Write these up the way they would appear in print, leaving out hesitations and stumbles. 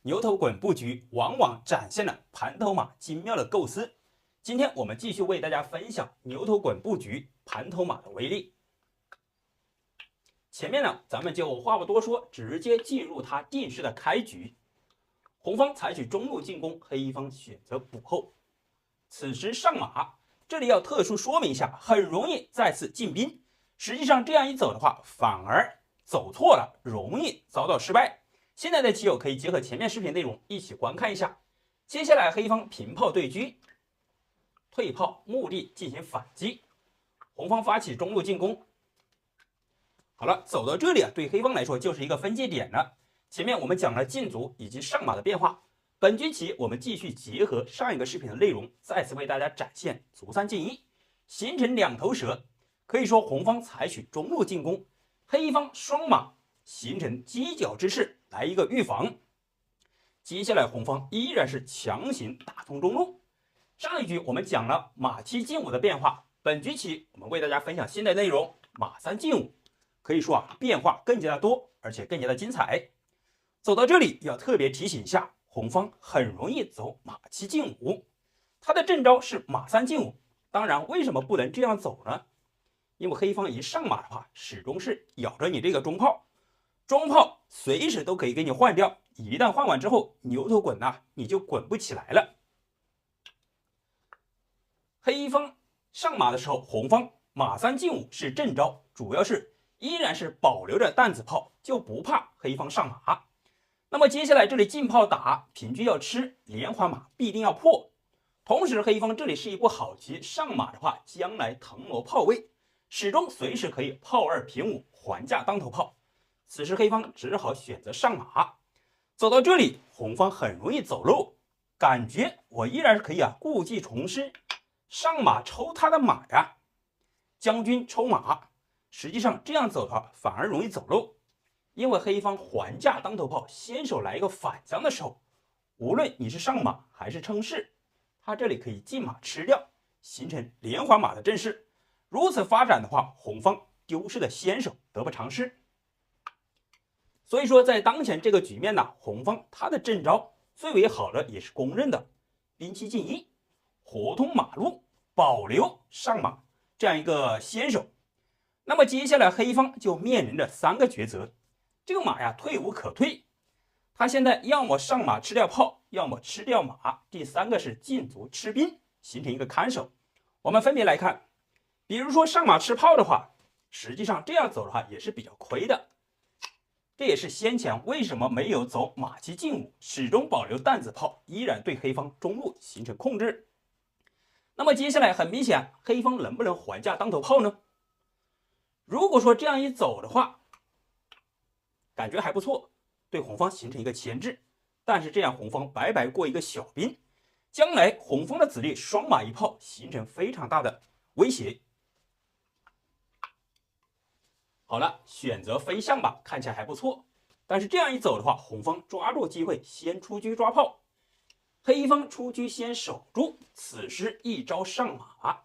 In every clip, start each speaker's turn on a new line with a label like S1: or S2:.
S1: 牛头滚布局往往展现了盘头马精妙的构思。今天我们继续为大家分享牛头滚布局盘头马的威力。前面呢，咱们就话不多说，直接进入它定式的开局。红方采取中路进攻，黑方选择补后。此时上马，这里要特殊说明一下，很容易再次进兵。实际上这样一走的话，反而走错了，容易遭到失败。现在的棋友可以结合前面视频内容一起观看一下。接下来黑方平炮对车，退炮，目的进行反击。红方发起中路进攻。好了，走到这里啊，对黑方来说就是一个分界点了。前面我们讲了进卒以及上马的变化，本局棋我们继续结合上一个视频的内容，再次为大家展现卒3进1，形成两头蛇。可以说红方采取中路进攻，黑方双马形成犄角之势来一个预防。接下来红方依然是强行打通中路。上一局我们讲了马7进5的变化，本局棋我们为大家分享新的内容，马3进5。可以说啊，变化更加的多，而且更加的精彩。走到这里要特别提醒一下，红方很容易走马7进5，他的正招是马3进5。当然，为什么不能这样走呢？因为黑方一上马的话，始终是咬着你这个中炮，中炮随时都可以给你换掉，一旦换完之后，牛头滚啊，你就滚不起来了。黑方上马的时候，红方马3进5是正招，主要是依然是保留着弹子炮，就不怕黑方上马。那么接下来这里进炮打，平车要吃，连环马必定要破。同时黑方这里是一步好棋，上马的话，将来腾挪炮位，始终随时可以炮2平5，还价当头炮。此时黑方只好选择上马。走到这里，红方很容易走漏，感觉我依然是可以故技重施，上马抽他的马呀，将军抽马。实际上这样走的话，反而容易走漏，因为黑方还价当头炮，先手来一个反将的时候，无论你是上马还是称势，他这里可以进马吃掉，形成连环马的阵势。如此发展的话，红方丢失的先手得不偿失。所以说在当前这个局面呢，红方他的正招最为好的也是公认的兵7进1，活通马路，保留上马这样一个先手。那么接下来黑方就面临着3个抉择，这个马呀退无可退，他现在要么上马吃掉炮，要么吃掉马，第3个是进卒吃兵，形成一个看守。我们分别来看，比如说上马吃炮的话，实际上这样走的话也是比较亏的，这也是先前为什么没有走马7进5，始终保留弹子炮，依然对黑方中路形成控制。那么接下来很明显，黑方能不能还价当头炮呢？如果说这样一走的话，感觉还不错，对红方形成一个牵制，但是这样红方白白过一个小兵，将来红方的子力双马一炮，形成非常大的威胁。好了，选择飞象吧，看起来还不错，但是这样一走的话，红方抓住机会先出车抓炮，黑方出车先守住，此时一招上马。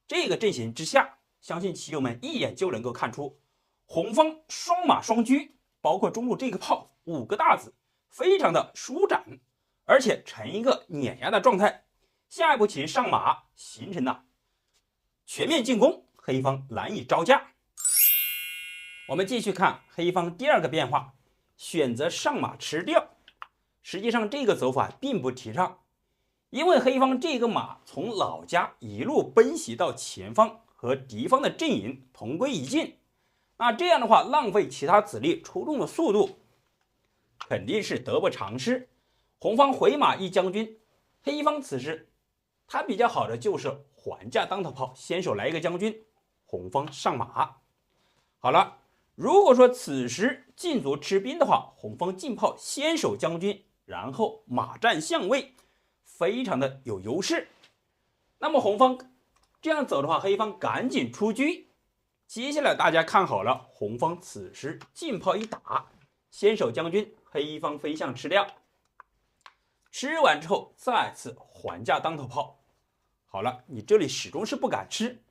S1: 这个阵型之下，相信棋友们一眼就能够看出，红方双马双车，包括中路这个炮5个大子，非常的舒展，而且呈一个碾压的状态。下一步棋上马，形成了全面进攻，黑方难以招架。我们继续看黑方第2个变化，选择上马吃掉。实际上这个走法并不提倡，因为黑方这个马从老家一路奔袭到前方，和敌方的阵营同归于尽，那这样的话浪费其他子力出动的速度，肯定是得不偿失。红方回马一将军，黑方此时他比较好的就是还价当头炮，先手来一个将军，红方上马。好了，如果说此时进卒吃兵的话，红方进炮先手将军，然后马占相位，非常的有优势。那么红方这样走的话，黑方赶紧出车。接下来大家看好了，红方此时进炮一打，先手将军，黑方飞象吃掉，吃完之后再次还价当头炮。好了，你这里始终是不敢吃，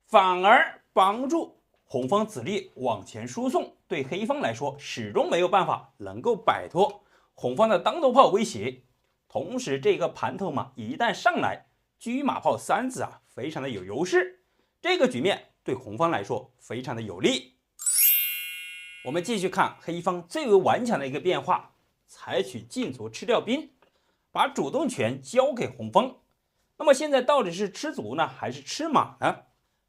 S1: 反而帮助红方子力往前输送，对黑方来说始终没有办法能够摆脱红方的当头炮威胁，同时这个盘头马一旦上来，车马炮三子啊非常的有优势，这个局面对红方来说非常的有利。我们继续看黑方最为顽强的一个变化，采取进卒吃掉兵，把主动权交给红方。那么现在到底是吃卒呢，还是吃马呢？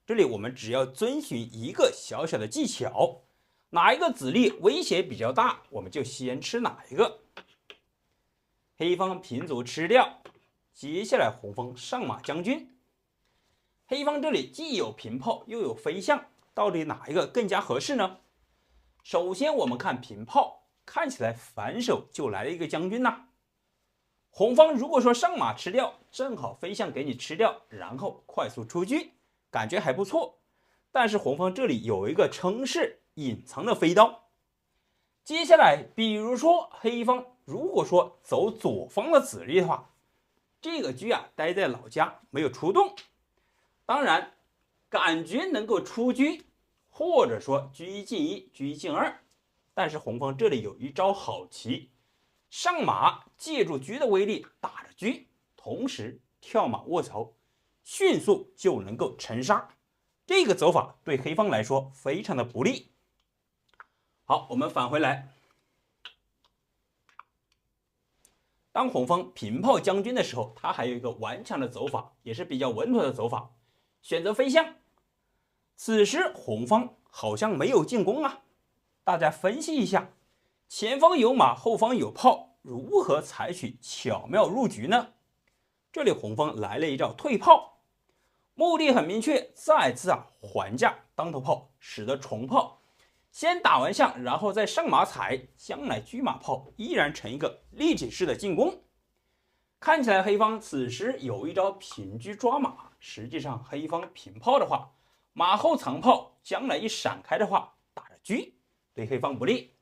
S1: 这里我们只要遵循一个小小的技巧，哪一个子力威胁比较大，我们就先吃哪一个。黑方平卒吃掉，接下来红方上马将军。黑方这里既有平炮又有飞象，到底哪一个更加合适呢？首先我们看平炮，看起来反手就来了一个将军呐。红方如果说上马吃掉，正好飞象给你吃掉，然后快速出车，感觉还不错。但是红方这里有一个称是隐藏的飞刀。接下来比如说黑方如果说走左方的子力的话，这个车啊待在老家没有出动，当然感觉能够出车，或者说车一进一，车一进二，但是红方这里有一招好棋，上马借助车的威力打着车，同时跳马卧槽，迅速就能够沉杀。这个走法对黑方来说非常的不利。好，我们返回来，当红方平炮将军的时候，他还有一个顽强的走法，也是比较稳妥的走法，选择飞象。此时红方好像没有进攻啊，大家分析一下，前方有马，后方有炮，如何采取巧妙入局呢？这里红方来了一招退炮，目的很明确，再次还价当头炮，使得重炮先打完象，然后再上马踩，将来车马炮依然成一个立体式的进攻。看起来黑方此时有一招平车抓马，实际上黑方平炮的话，马后藏炮，将来一闪开的话，打着车对黑方不利。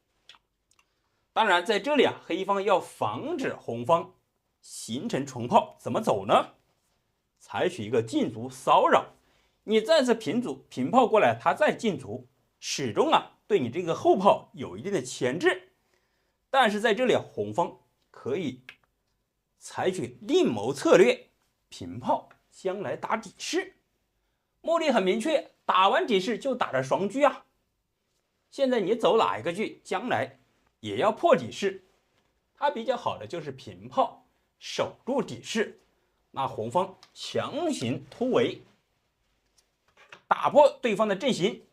S1: 当然在这里黑方要防止红方形成重炮，怎么走呢？采取一个进卒骚扰，你再次平炮过来，他再进卒，始终对你这个后炮有一定的牵制。但是在这里红方可以采取另谋策略，平炮将来打底式，目的很明确，打完底式就打着双车啊。现在你走哪一个车，将来也要破底式，它比较好的就是平炮守住底式，那红方强行突围，打破对方的阵型，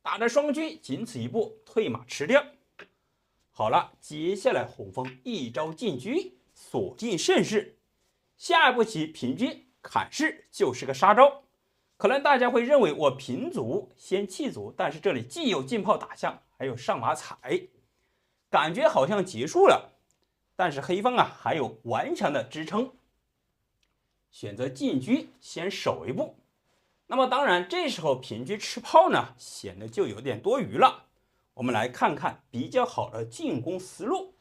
S1: 打着双车，仅此一步，退马吃掉。好了，接下来红方一招进车，锁定胜势。下一步棋平车砍士就是个杀招。可能大家会认为我平卒先弃卒，但是这里既有进炮打象，还有上马踩，感觉好像结束了。但是黑方还有顽强的支撑，选择进车先守一步。那么当然这时候平车吃炮呢，显得就有点多余了。我们来看看比较好的进攻思路。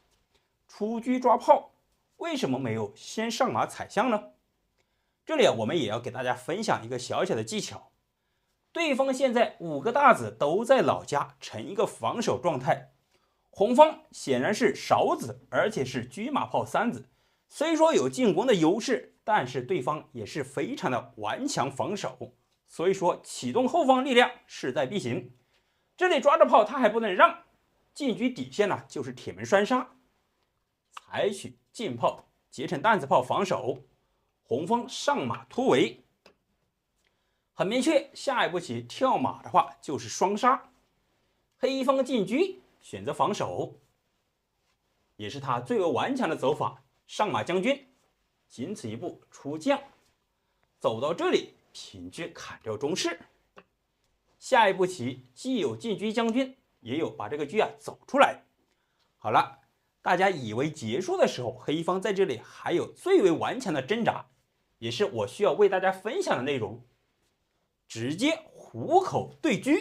S1: 出车抓炮，为什么没有先上马踩象呢？这里我们也要给大家分享一个小小的技巧。对方现在5个大子都在老家，呈一个防守状态。红方显然是少子，而且是车马炮3子，虽说有进攻的优势，但是对方也是非常的顽强防守，所以说启动后方力量势在必行。这里抓着炮他还不能让，进车底线就是铁门栓杀，采取进炮结成担子炮防守。红方上马突围，很明确，下一步棋跳马的话就是双杀。黑方进车选择防守，也是他最为顽强的走法。上马将军，仅此一步出将，走到这里平车砍掉中士。下一步棋既有进车将军，也有把这个车走出来。好了，大家以为结束的时候，黑方在这里还有最为顽强的挣扎，也是我需要为大家分享的内容。直接虎口对车，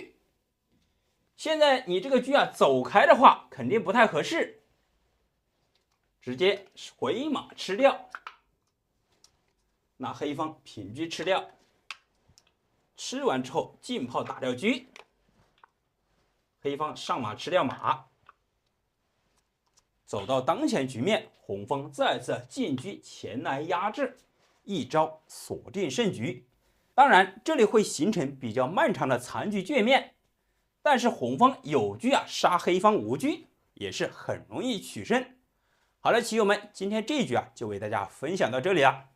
S1: 现在你这个车走开的话肯定不太合适，直接回马吃掉。那黑方平车吃掉，吃完之后进炮打掉车，黑方上马吃掉马，走到当前局面，红方再次进车前来压制，一招锁定胜局。当然，这里会形成比较漫长的残局局面，但是红方有车杀黑方无车，也是很容易取胜。好了，棋友们，今天这一局就为大家分享到这里了。